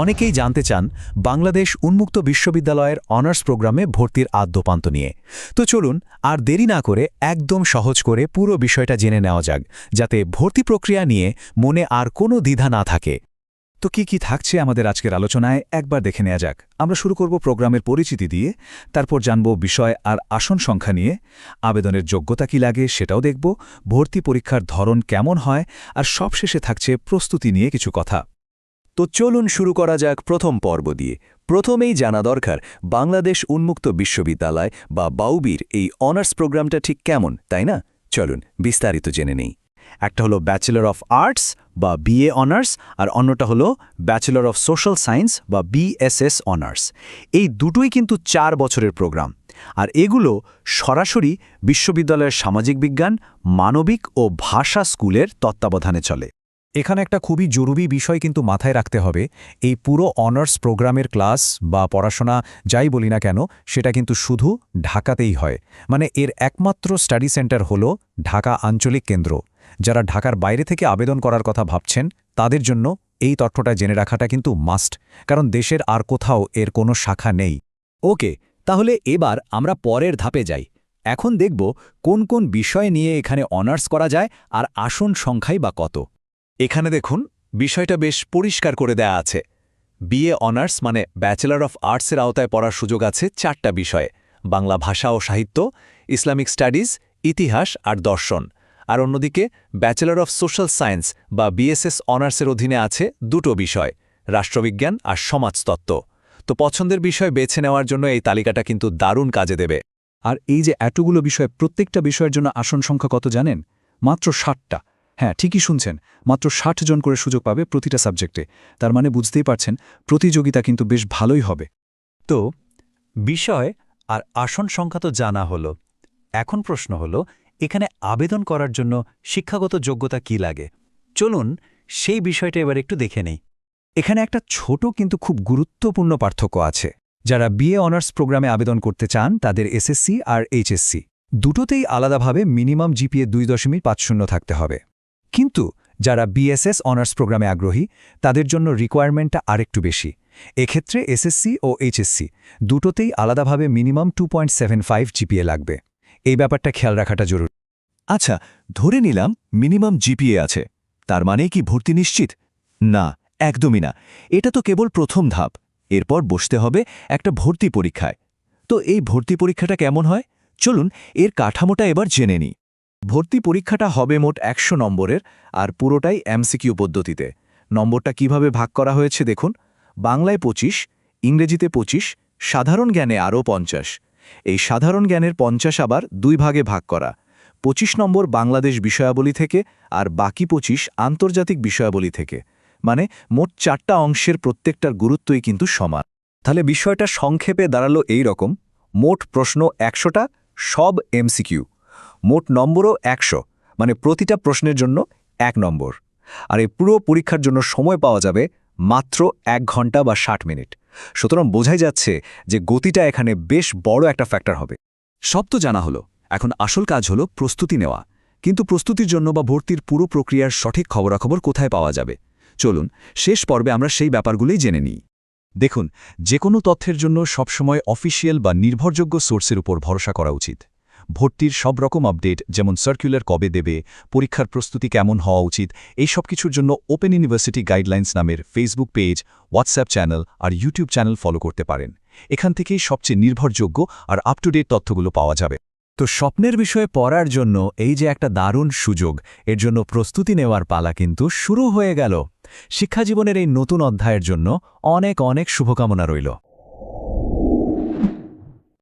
অনেকেই জানতে চান বাংলাদেশ উন্মুক্ত বিশ্ববিদ্যালয়ের অনার্স প্রোগ্রামে ভর্তির আদ্যোপান্ত নিয়ে। তো চলুন আর দেরি না করে একদম সহজ করে পুরো বিষয়টা জেনে নেওয়া যাক, যাতে ভর্তি প্রক্রিয়া নিয়ে মনে আর কোনো দ্বিধা না থাকে। তো কি থাকছে আমাদের আজকের আলোচনায় একবার দেখে নেওয়া যাক। আমরা শুরু করব প্রোগ্রামের পরিচিতি দিয়ে, তারপর জানব বিষয় আর আসন সংখ্যা নিয়ে, আবেদনের যোগ্যতা কি লাগে সেটাও দেখব, ভর্তি পরীক্ষার ধরন কেমন হয়, আর সবশেষে থাকছে প্রস্তুতি নিয়ে কিছু কথা। তো চলুন শুরু করা যাক প্রথম পর্ব দিয়ে। প্রথমেই জানা দরকার বাংলাদেশ উন্মুক্ত বিশ্ববিদ্যালয় বা বাউবির এই অনার্স প্রোগ্রামটা ঠিক কেমন, তাই না? চলুন বিস্তারিত জেনে নেই। একটা হলো ব্যাচেলর অফ আর্টস বা বিএ অনার্স, আর অন্যটা হলো ব্যাচেলর অফ সোশ্যাল সায়েন্স বা বিএসএস অনার্স। এই দুটোই কিন্তু 4 বছরের প্রোগ্রাম, আর এগুলো সরাসরি বিশ্ববিদ্যালয়ের সামাজিক বিজ্ঞান, মানবিক ও ভাষা স্কুলের তত্ত্বাবধানে চলে। এখানে একটা খুবই জরুরি বিষয় কিন্তু মাথায় রাখতে হবে, এই পুরো অনার্স প্রোগ্রামের ক্লাস বা পড়াশোনা যাই বলি না কেন, সেটা কিন্তু শুধু ঢাকাতেই হয়। মানে এর একমাত্র স্টাডি সেন্টার হলো ঢাকা আঞ্চলিক কেন্দ্র। যারা ঢাকার বাইরে থেকে আবেদন করার কথা ভাবছেন, তাদের জন্য এই তথ্যটা জেনে রাখাটা কিন্তু মাস্ট, কারণ দেশের আর কোথাও এর কোনো শাখা নেই। ওকে, তাহলে এবার আমরা পরের ধাপে যাই। এখন দেখব কোন কোন বিষয় নিয়ে এখানে অনার্স করা যায় আর আসন সংখ্যাই বা কত। এখানে দেখুন, বিষয়টা বেশ পরিষ্কার করে দেয়া আছে। বিএ অনার্স মানে ব্যাচেলর অফ আর্টসের আওতায় পড়ার সুযোগ আছে 4টা বিষয়ে: বাংলা ভাষা ও সাহিত্য, ইসলামিক স্টাডিজ, ইতিহাস আর দর্শন। আর অন্যদিকে ব্যাচেলর অফ সোশ্যাল সায়েন্স বা বিএসএস অনার্সের অধীনে আছে 2টো বিষয়: রাষ্ট্রবিজ্ঞান আর সমাজতত্ত্ব। তো পছন্দের বিষয় বেছে নেওয়ার জন্য এই তালিকাটা কিন্তু দারুণ কাজে দেবে। আর এই যে এতগুলো বিষয়, প্রত্যেকটা বিষয়ের জন্য আসন সংখ্যা কত জানেন? মাত্র 60টা। হ্যাঁ, ঠিকই শুনছেন, মাত্র 60 জন করে সুযোগ পাবে প্রতিটা সাবজেক্টে। তার মানে বুঝতেই পারছেন, প্রতিযোগিতা কিন্তু বেশ ভালোই হবে। তো বিষয় আর আসন সংখ্যা তো জানা হলো। এখন প্রশ্ন হলো, এখানে আবেদন করার জন্য শিক্ষাগত যোগ্যতা কি লাগে? চলুন সেই বিষয়টা এবার একটু দেখে নেই। এখানে একটা ছোট কিন্তু খুব গুরুত্বপূর্ণ পার্থক্য আছে। যারা বিএ অনার্স প্রোগ্রামে আবেদন করতে চান, তাদের এসএসসি আর এইচএসসি দুটোতেই আলাদাভাবে মিনিমাম জিপিএ 2.50 থাকতে হবে। কিন্তু যারা বিএসএস অনার্স প্রোগ্রামে আগ্রহী, তাদের জন্য রিকোয়ারমেন্টটা আরেকটু বেশি। এক্ষেত্রে এসএসসি ও এইচএসসি দুটোতেই আলাদাভাবে মিনিমাম 2.75 জিপিএ লাগবে। এই ব্যাপারটা খেয়াল রাখাটা জরুরি। আচ্ছা, ধরে নিলাম মিনিমাম জিপিএ আছে, তার মানে কি ভর্তি নিশ্চিত? না, একদমই না। এটা তো কেবল প্রথম ধাপ। এরপর বসতে হবে একটা ভর্তি পরীক্ষায়। তো এই ভর্তি পরীক্ষাটা কেমন হয়? চলুন এর কাঠামোটা এবার জেনে নিই। ভর্তি পরীক্ষাটা হবে মোট 100 নম্বরের, আর পুরোটাই এমসিকিউ পদ্ধতিতে। নম্বরটা কিভাবে ভাগ করা হয়েছে দেখুন: বাংলায় 25, ইংরেজিতে 25, সাধারণ জ্ঞানে আরও 50। এই সাধারণ জ্ঞানের 50 আবার 2 ভাগে ভাগ করা। 25 নম্বর বাংলাদেশ বিষয়াবলী থেকে, আর বাকি 25 আন্তর্জাতিক বিষয়াবলী থেকে। মানে মোট 4টা অংশের প্রত্যেকটার গুরুত্বই কিন্তু সমান। তাহলে বিষয়টা সংক্ষেপে দাঁড়ালো এই রকম: মোট প্রশ্ন 100টা, সব এমসিকিউ। মোট নম্বরও 100, মানে প্রতিটা প্রশ্নের জন্য 1 নম্বর। আর এই পুরো পরীক্ষার জন্য সময় পাওয়া যাবে মাত্র 1 ঘন্টা বা 60 মিনিট। সুতরাং বোঝাই যাচ্ছে যে গতিটা এখানে বেশ বড় একটা ফ্যাক্টর হবে। সব তো জানা হলো, এখন আসল কাজ হলো প্রস্তুতি নেওয়া। কিন্তু প্রস্তুতির জন্য বা ভর্তির পুরো প্রক্রিয়ার সঠিক খবরাখবর কোথায় পাওয়া যাবে? চলুন শেষ পর্বে আমরা সেই ব্যাপারগুলোই জেনে নিই। দেখুন, যে কোনো তথ্যের জন্য সবসময় অফিসিয়াল বা নির্ভরযোগ্য সোর্সের উপর ভরসা করা উচিত। ভর্তির সব রকম আপডেট, যেমন সার্কুলার কবে দেবে, পরীক্ষার প্রস্তুতি কেমন হওয়া উচিত, এই সব কিছুর জন্য ওপেন ইউনিভার্সিটি গাইডলাইন্স নামের ফেসবুক পেজ, হোয়াটসঅ্যাপ চ্যানেল আর ইউটিউব চ্যানেল ফলো করতে পারেন। এখান থেকেই সবচেয়ে নির্ভরযোগ্য আর আপ টু ডেট তথ্যগুলো পাওয়া যাবে। তো স্বপ্নের বিষয়ে পড়ার জন্য এই যে একটা দারুণ সুযোগ, এর জন্য প্রস্তুতি নেওয়ার পালা কিন্তু শুরু হয়ে গেল। শিক্ষাজীবনের এই নতুন অধ্যায়ের জন্য অনেক অনেক শুভকামনা রইল।